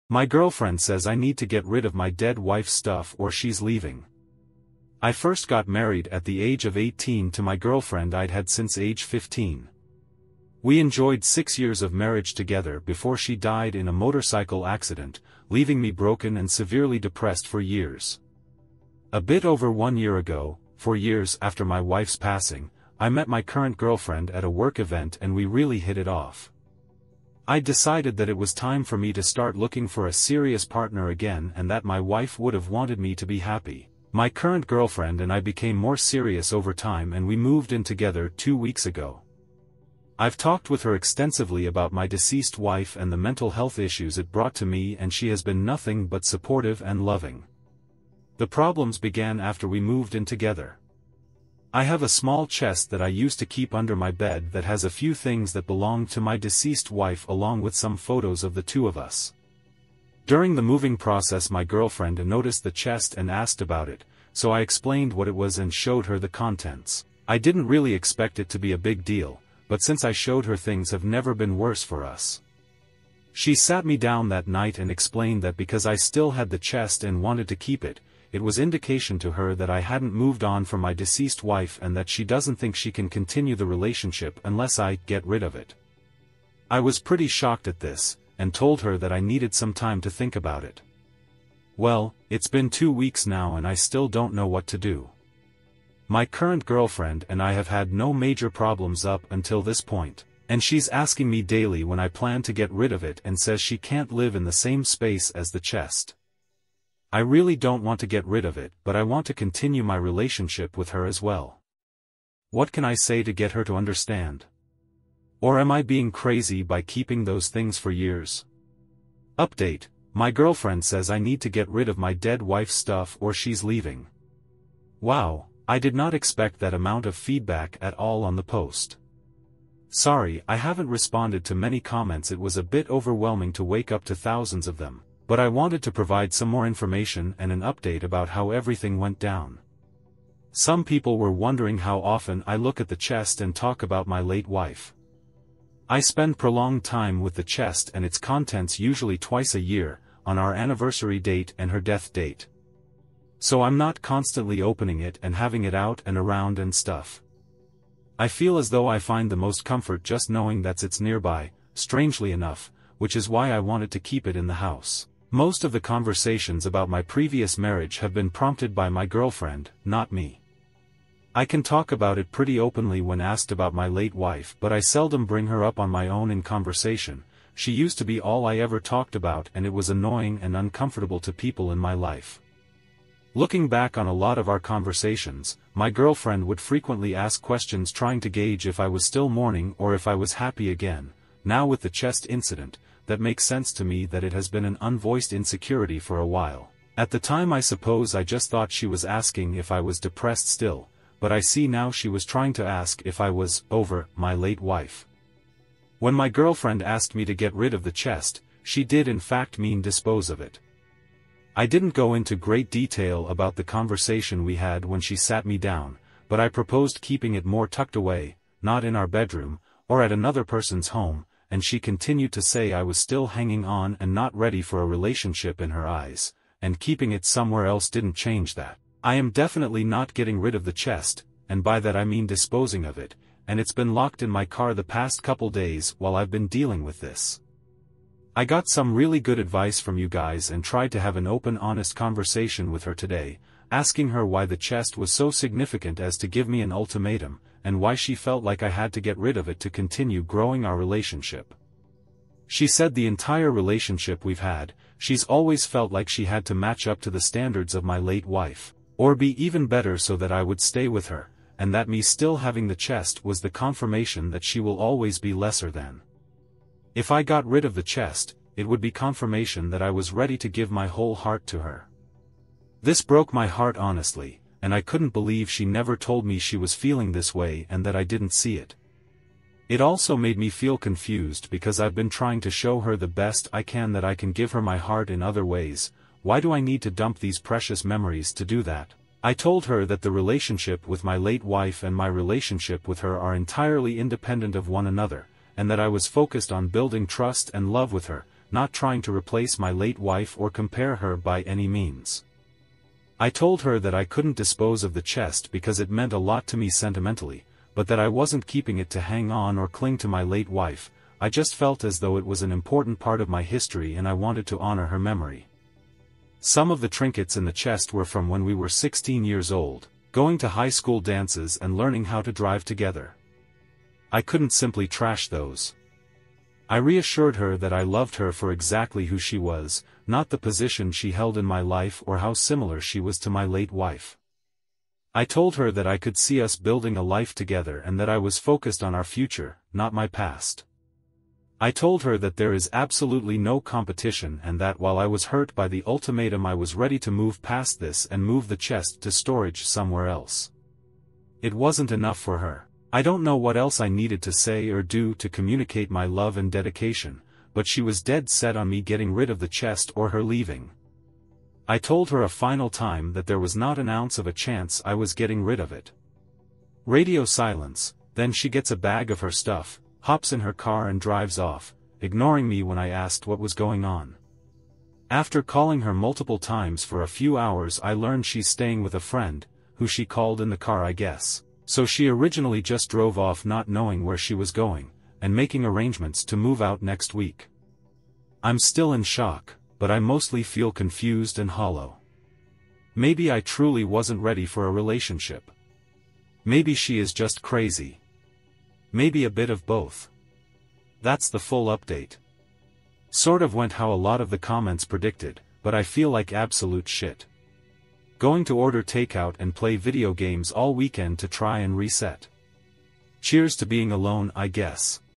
My girlfriend says I need to get rid of my dead wife's stuff or she's leaving. I first got married at the age of 18 to my girlfriend I'd had since age 15. We enjoyed 6 years of marriage together before she died in a motorcycle accident, leaving me broken and severely depressed for years. A bit over 1 year ago, 4 years after my wife's passing, I met my current girlfriend at a work event and we really hit it off. I decided that it was time for me to start looking for a serious partner again and that my wife would have wanted me to be happy. My current girlfriend and I became more serious over time and we moved in together 2 weeks ago. I've talked with her extensively about my deceased wife and the mental health issues it brought to me and she has been nothing but supportive and loving. The problems began after we moved in together. I have a small chest that I used to keep under my bed that has a few things that belonged to my deceased wife along with some photos of the two of us. During the moving process my girlfriend noticed the chest and asked about it, so I explained what it was and showed her the contents. I didn't really expect it to be a big deal, but since I showed her things have never been worse for us. She sat me down that night and explained that because I still had the chest and wanted to keep it, it was indication to her that I hadn't moved on from my deceased wife and that she doesn't think she can continue the relationship unless I get rid of it. I was pretty shocked at this, and told her that I needed some time to think about it. Well, it's been 2 weeks now and I still don't know what to do. My current girlfriend and I have had no major problems up until this point, and she's asking me daily when I plan to get rid of it and says she can't live in the same space as the chest. I really don't want to get rid of it, but I want to continue my relationship with her as well. What can I say to get her to understand? Or am I being crazy by keeping those things for years? Update: my girlfriend says I need to get rid of my dead wife's stuff or she's leaving. Wow, I did not expect that amount of feedback at all on the post. Sorry, I haven't responded to many comments. It was a bit overwhelming to wake up to thousands of them. But I wanted to provide some more information and an update about how everything went down. Some people were wondering how often I look at the chest and talk about my late wife. I spend prolonged time with the chest and its contents usually twice a year, on our anniversary date and her death date. So I'm not constantly opening it and having it out and around and stuff. I feel as though I find the most comfort just knowing that it's nearby, strangely enough, which is why I wanted to keep it in the house. Most of the conversations about my previous marriage have been prompted by my girlfriend, not me. I can talk about it pretty openly when asked about my late wife, but I seldom bring her up on my own in conversation. She used to be all I ever talked about and it was annoying and uncomfortable to people in my life. Looking back on a lot of our conversations, my girlfriend would frequently ask questions trying to gauge if I was still mourning or if I was happy again. Now with the chest incident, that makes sense to me that it has been an unvoiced insecurity for a while. At the time I suppose I just thought she was asking if I was depressed still, but I see now she was trying to ask if I was over my late wife. When my girlfriend asked me to get rid of the chest, she did in fact mean dispose of it. I didn't go into great detail about the conversation we had when she sat me down, but I proposed keeping it more tucked away, not in our bedroom, or at another person's home, and she continued to say I was still hanging on and not ready for a relationship in her eyes, and keeping it somewhere else didn't change that. I am definitely not getting rid of the chest, and by that I mean disposing of it, and it's been locked in my car the past couple days while I've been dealing with this. I got some really good advice from you guys and tried to have an open, honest conversation with her today, asking her why the chest was so significant as to give me an ultimatum, and why she felt like I had to get rid of it to continue growing our relationship. She said the entire relationship we've had, she's always felt like she had to match up to the standards of my late wife, or be even better so that I would stay with her, and that me still having the chest was the confirmation that she will always be lesser than. If I got rid of the chest, it would be confirmation that I was ready to give my whole heart to her. This broke my heart honestly, and I couldn't believe she never told me she was feeling this way and that I didn't see it. It also made me feel confused because I've been trying to show her the best I can that I can give her my heart in other ways. Why do I need to dump these precious memories to do that? I told her that the relationship with my late wife and my relationship with her are entirely independent of one another, and that I was focused on building trust and love with her, not trying to replace my late wife or compare her by any means. I told her that I couldn't dispose of the chest because it meant a lot to me sentimentally, but that I wasn't keeping it to hang on or cling to my late wife. I just felt as though it was an important part of my history and I wanted to honor her memory. Some of the trinkets in the chest were from when we were 16 years old, going to high school dances and learning how to drive together. I couldn't simply trash those. I reassured her that I loved her for exactly who she was, not the position she held in my life or how similar she was to my late wife. I told her that I could see us building a life together and that I was focused on our future, not my past. I told her that there is absolutely no competition and that while I was hurt by the ultimatum I was ready to move past this and move the chest to storage somewhere else. It wasn't enough for her. I don't know what else I needed to say or do to communicate my love and dedication, but she was dead set on me getting rid of the chest or her leaving. I told her a final time that there was not an ounce of a chance I was getting rid of it. Radio silence, then she gets a bag of her stuff, hops in her car and drives off, ignoring me when I asked what was going on. After calling her multiple times for a few hours I learned she's staying with a friend, who she called in the car I guess. So she originally just drove off not knowing where she was going, and making arrangements to move out next week. I'm still in shock, but I mostly feel confused and hollow. Maybe I truly wasn't ready for a relationship. Maybe she is just crazy. Maybe a bit of both. That's the full update. Sort of went how a lot of the comments predicted, but I feel like absolute shit. Going to order takeout and play video games all weekend to try and reset. Cheers to being alone, I guess.